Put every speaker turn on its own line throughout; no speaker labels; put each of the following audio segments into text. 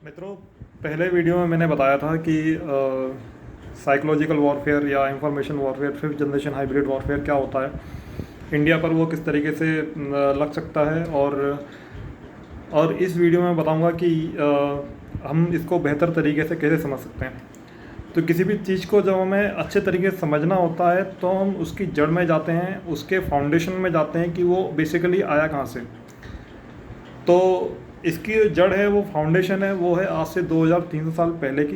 मित्रों, पहले वीडियो में मैंने बताया था कि साइकोलॉजिकल वॉरफेयर या information warfare, fifth generation hybrid warfare क्या होता है, इंडिया पर वो किस तरीके से लग सकता है। और इस वीडियो में बताऊंगा कि हम इसको बेहतर तरीके से कैसे समझ सकते हैं। तो किसी भी चीज़ को जब हमें अच्छे तरीके से समझना होता है तो हम उसकी जड़ में जाते हैं, उसके फाउंडेशन में जाते हैं कि वो बेसिकली आया कहाँ से। तो इसकी जो जड़ है, वो फाउंडेशन है, वो है आज से 2300 साल पहले की।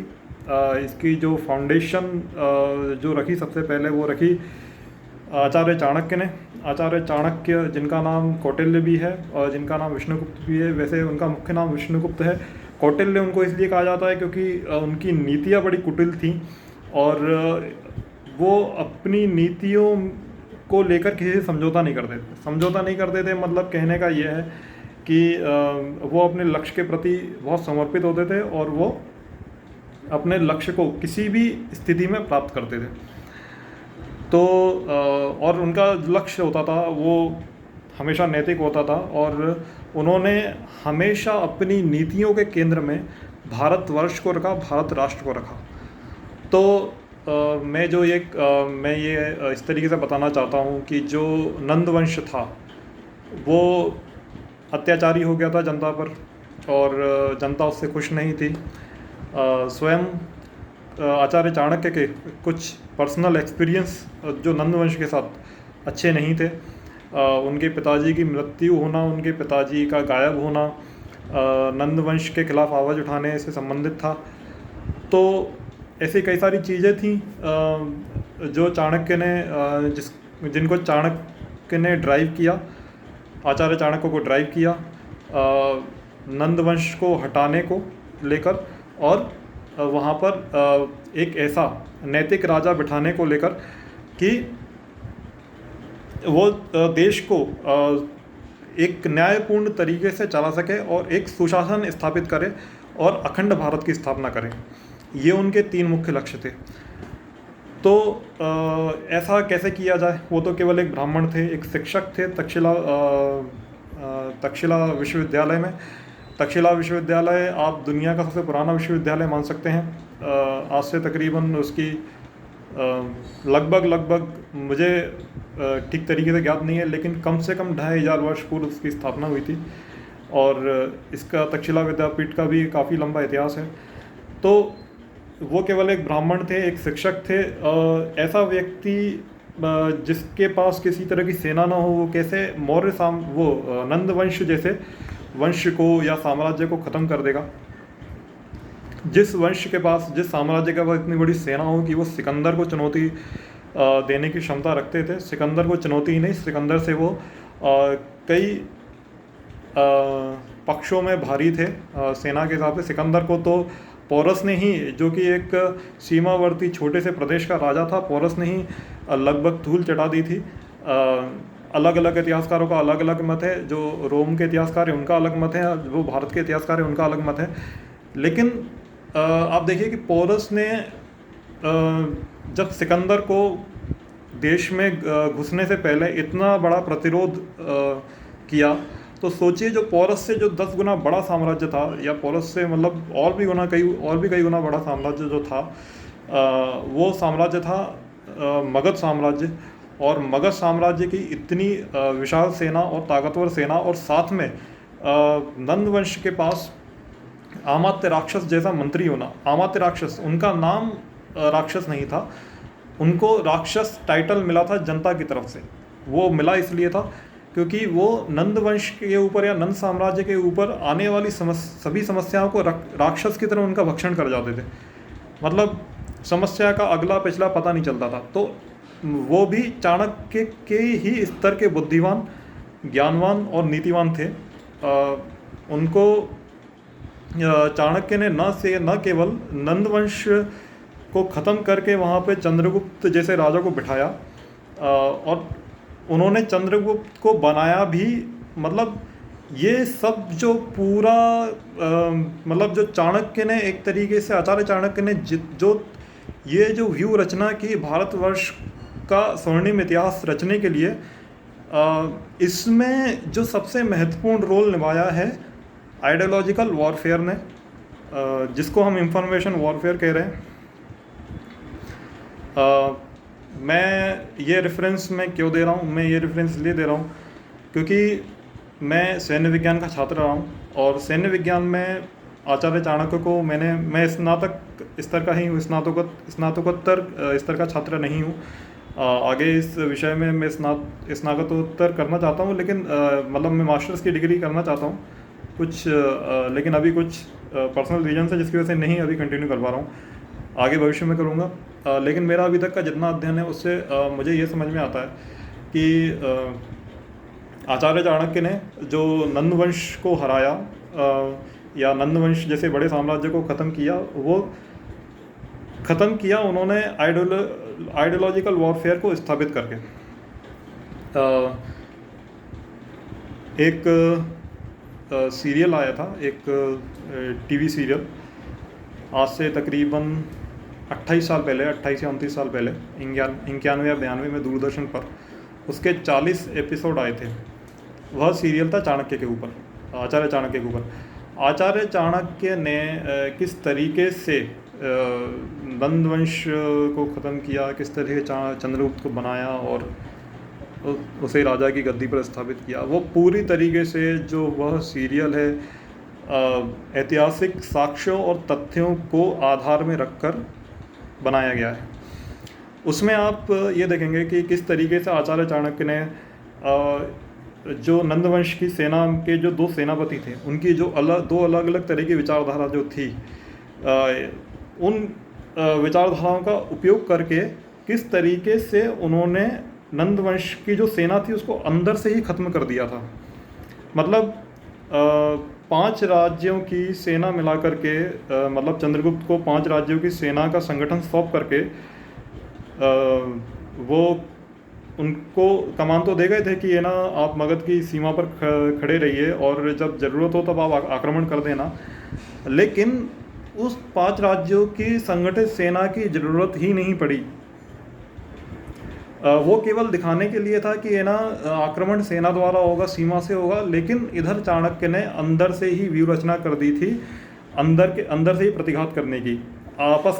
इसकी जो फाउंडेशन जो रखी सबसे पहले, वो रखी आचार्य चाणक्य ने। आचार्य चाणक्य, जिनका नाम कौटिल्य भी है और जिनका नाम विष्णुगुप्त भी है। वैसे उनका मुख्य नाम विष्णुगुप्त है। कौटिल्य उनको इसलिए कहा जाता है क्योंकि उनकी नीतियाँ बड़ी कुटिल थीं और वो अपनी नीतियों को लेकर किसी से समझौता नहीं करते थे। समझौता नहीं करते थे मतलब कहने का ये है कि वो अपने लक्ष्य के प्रति बहुत समर्पित होते थे और वो अपने लक्ष्य को किसी भी स्थिति में प्राप्त करते थे। तो और उनका लक्ष्य होता था वो हमेशा नैतिक होता था और उन्होंने हमेशा अपनी नीतियों के केंद्र में भारतवर्ष को रखा, भारत राष्ट्र को रखा। तो मैं ये इस तरीके से बताना चाहता हूँ कि जो नंद वंश था वो अत्याचारी हो गया था जनता पर और जनता उससे खुश नहीं थी। स्वयं आचार्य चाणक्य के कुछ पर्सनल एक्सपीरियंस जो नंदवंश के साथ अच्छे नहीं थे। उनके पिताजी की मृत्यु होना, उनके पिताजी का गायब होना नंदवंश के खिलाफ आवाज़ उठाने से संबंधित था। तो ऐसी कई सारी चीज़ें थीं जो चाणक्य ने जिनको चाणक्य ने ड्राइव किया, आचार्य चाणक्य को ड्राइव किया नंदवंश को हटाने को लेकर और वहाँ पर एक ऐसा नैतिक राजा बिठाने को लेकर कि वो देश को एक न्यायपूर्ण तरीके से चला सके और एक सुशासन स्थापित करे और अखंड भारत की स्थापना करें। ये उनके 3 मुख्य लक्ष्य थे। तो ऐसा कैसे किया जाए? वो तो केवल एक ब्राह्मण थे, एक शिक्षक थे तक्षशिला विश्वविद्यालय में। तक्षशिला विश्वविद्यालय आप दुनिया का सबसे पुराना विश्वविद्यालय मान सकते हैं। आज से तकरीबन उसकी लगभग मुझे ठीक तरीके से ज्ञात नहीं है, लेकिन कम से कम 2500 वर्ष पूर्व उसकी स्थापना हुई थी और इसका तक्षशिला विद्यापीठ का भी काफ़ी लंबा इतिहास है। तो वो केवल एक ब्राह्मण थे, एक शिक्षक थे। ऐसा व्यक्ति जिसके पास किसी तरह की सेना ना हो, वो कैसे नंद वंश जैसे वंश को या साम्राज्य को ख़त्म कर देगा? जिस साम्राज्य के पास इतनी बड़ी सेना हो कि वो सिकंदर को चुनौती देने की क्षमता रखते थे। सिकंदर को चुनौती ही नहीं, सिकंदर से वो कई पक्षों में भारी थे सेना के हिसाब से। सिकंदर को तो पोरस ने ही, जो कि एक सीमावर्ती छोटे से प्रदेश का राजा था, पोरस ने ही लगभग धूल चटा दी थी। अलग अलग इतिहासकारों का अलग अलग मत है। जो रोम के इतिहासकार हैं उनका अलग मत है, जो भारत के इतिहासकार हैं उनका अलग मत है। लेकिन आप देखिए कि पोरस ने जब सिकंदर को देश में घुसने से पहले इतना बड़ा प्रतिरोध किया, तो सोचिए जो पोरस से जो 10 गुना बड़ा साम्राज्य था, या पोरस से मतलब और भी कई गुना बड़ा साम्राज्य जो था, वो साम्राज्य था मगध साम्राज्य। और मगध साम्राज्य की इतनी विशाल सेना और ताकतवर सेना, और साथ में नंदवंश के पास अमात्य राक्षस जैसा मंत्री होना। अमात्य राक्षस, उनका नाम राक्षस नहीं था, उनको राक्षस टाइटल मिला था जनता की तरफ से। वो मिला इसलिए था क्योंकि वो नंदवंश के ऊपर या नंद साम्राज्य के ऊपर आने वाली सभी समस्याओं को राक्षस की तरह उनका भक्षण कर जाते थे। मतलब समस्या का अगला पिछला पता नहीं चलता था। तो वो भी चाणक्य के ही स्तर के बुद्धिमान, ज्ञानवान और नीतिवान थे। उनको चाणक्य ने न केवल नंदवंश को ख़त्म करके वहाँ पे चंद्रगुप्त जैसे राजा को बिठाया, और उन्होंने चंद्रगुप्त को बनाया भी। मतलब ये सब जो पूरा मतलब जो चाणक्य ने एक तरीके से, आचार्य चाणक्य ने जो व्यू रचना की भारतवर्ष का स्वर्णिम इतिहास रचने के लिए, इसमें जो सबसे महत्वपूर्ण रोल निभाया है आइडियोलॉजिकल वॉरफेयर ने। जिसको हम इंफॉर्मेशन वॉरफेयर कह रहे हैं, मैं ये रेफरेंस मैं क्यों दे रहा हूँ? मैं ये रेफरेंस इसलिए दे रहा हूँ क्योंकि मैं सैन्य विज्ञान का छात्र रहा हूँ, और सैन्य विज्ञान में आचार्य चाणक्य को मैं स्नातक स्तर का ही हूँ, स्नातकोत्तर स्तर का छात्र नहीं हूँ। आगे इस विषय में मैं स्नातकोत्तर करना चाहता हूँ, लेकिन मतलब मैं मास्टर्स की डिग्री करना चाहता हूँ कुछ, लेकिन अभी कुछ पर्सनल रीजन है जिसकी वजह से नहीं अभी कंटिन्यू कर पा रहा हूँ। आगे भविष्य में करूँगा। लेकिन मेरा अभी तक का जितना अध्ययन है उससे मुझे ये समझ में आता है कि आचार्य चाणक्य ने जो नंद वंश को हराया, या नंद वंश जैसे बड़े साम्राज्य को ख़त्म किया, वो ख़त्म किया उन्होंने आइडियोलॉजिकल वॉरफेयर को स्थापित करके। एक सीरियल आया था, एक टीवी सीरियल, आज से तकरीबन 28 साल पहले, 28 या 29 साल पहले, 91 या 92 में दूरदर्शन पर उसके 40 एपिसोड आए थे। वह सीरियल था चाणक्य के ऊपर, आचार्य चाणक्य के ऊपर। आचार्य चाणक्य ने किस तरीके से नंद वंश को ख़त्म किया, किस तरह चंद्रगुप्त को बनाया और उसे राजा की गद्दी पर स्थापित किया, वो पूरी तरीके से जो वह सीरियल है ऐतिहासिक साक्ष्यों और तथ्यों को आधार में रखकर बनाया गया है। उसमें आप ये देखेंगे कि किस तरीके से आचार्य चाणक्य ने जो नंदवंश की सेना के जो 2 सेनापति थे, उनकी जो दो अलग अलग तरह की विचारधारा जो थी, उन विचारधाराओं का उपयोग करके किस तरीके से उन्होंने नंदवंश की जो सेना थी उसको अंदर से ही ख़त्म कर दिया था। मतलब 5 राज्यों की सेना मिला करके, मतलब चंद्रगुप्त को 5 राज्यों की सेना का संगठन सौंप करके वो उनको कमान तो दे गए थे कि ये ना आप मगध की सीमा पर खड़े रहिए और जब ज़रूरत हो तब आप आक्रमण कर देना, लेकिन उस 5 राज्यों की संगठित सेना की ज़रूरत ही नहीं पड़ी। वो केवल दिखाने के लिए था कि ये ना आक्रमण सेना द्वारा होगा, सीमा से होगा, लेकिन इधर चाणक्य ने अंदर से ही व्यूह रचना कर दी थी, अंदर से ही प्रतिघात करने की। आपस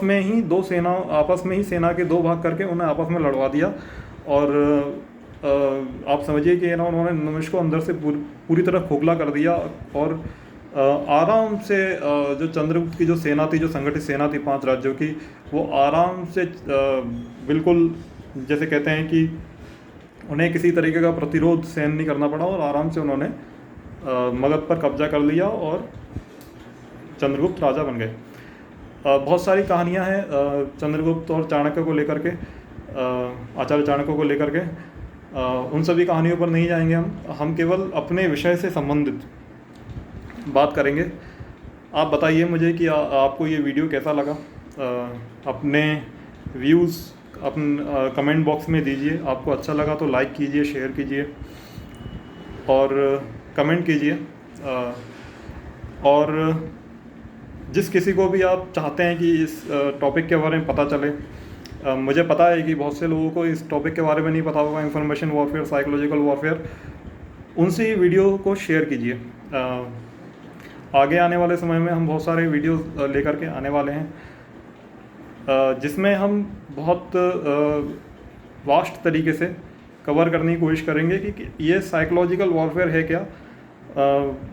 में ही सेना के 2 भाग करके उन्हें आपस में लड़वा दिया, और आप समझिए कि ना उन्होंने नंदवंश को अंदर से पूरी तरह खोखला कर दिया, और आराम से जो चंद्रगुप्त की जो सेना थी, जो संगठित सेना थी 5 राज्यों की, वो आराम से बिल्कुल जैसे कहते हैं कि उन्हें किसी तरीके का प्रतिरोध सहन नहीं करना पड़ा, और आराम से उन्होंने मगध पर कब्जा कर लिया और चंद्रगुप्त राजा बन गए। बहुत सारी कहानियां हैं चंद्रगुप्त और चाणक्य को लेकर के, आचार्य चाणक्य को लेकर के। उन सभी कहानियों पर नहीं जाएंगे हम केवल अपने विषय से संबंधित बात करेंगे। आप बताइए मुझे कि आपको ये वीडियो कैसा लगा। अपने व्यूज़ कमेंट बॉक्स में दीजिए। आपको अच्छा लगा तो लाइक कीजिए, शेयर कीजिए और कमेंट कीजिए। और जिस किसी को भी आप चाहते हैं कि इस टॉपिक के बारे में पता चले, मुझे पता है कि बहुत से लोगों को इस टॉपिक के बारे में नहीं पता होगा, इंफॉर्मेशन वॉरफेयर, साइकोलॉजिकल वॉरफेयर, उनसे वीडियो को शेयर कीजिए। आगे आने वाले समय में हम बहुत सारे वीडियो लेकर के आने वाले हैं, जिसमें हम बहुत वास्ट तरीके से कवर करने की कोशिश करेंगे कि ये साइकोलॉजिकल वॉरफेयर है क्या।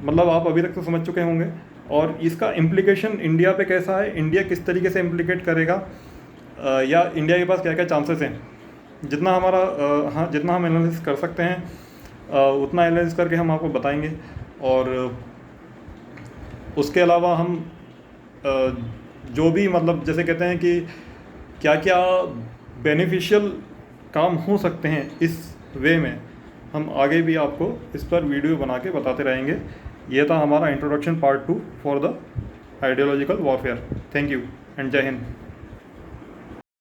मतलब आप अभी तक तो समझ चुके होंगे, और इसका इम्प्लीकेशन इंडिया पे कैसा है, इंडिया किस तरीके से इम्प्लीकेट करेगा, या इंडिया के पास क्या क्या चांसेस हैं। जितना हम एनालिसिस कर सकते हैं उतना एनालिसिस करके हम आपको बताएंगे। और उसके अलावा हम जो भी मतलब जैसे कहते हैं कि क्या क्या बेनिफिशियल काम हो सकते हैं इस वे में, हम आगे भी आपको इस पर वीडियो बना के बताते रहेंगे। ये था हमारा introduction part 2 for the ideological warfare. Thank you and जय हिंद।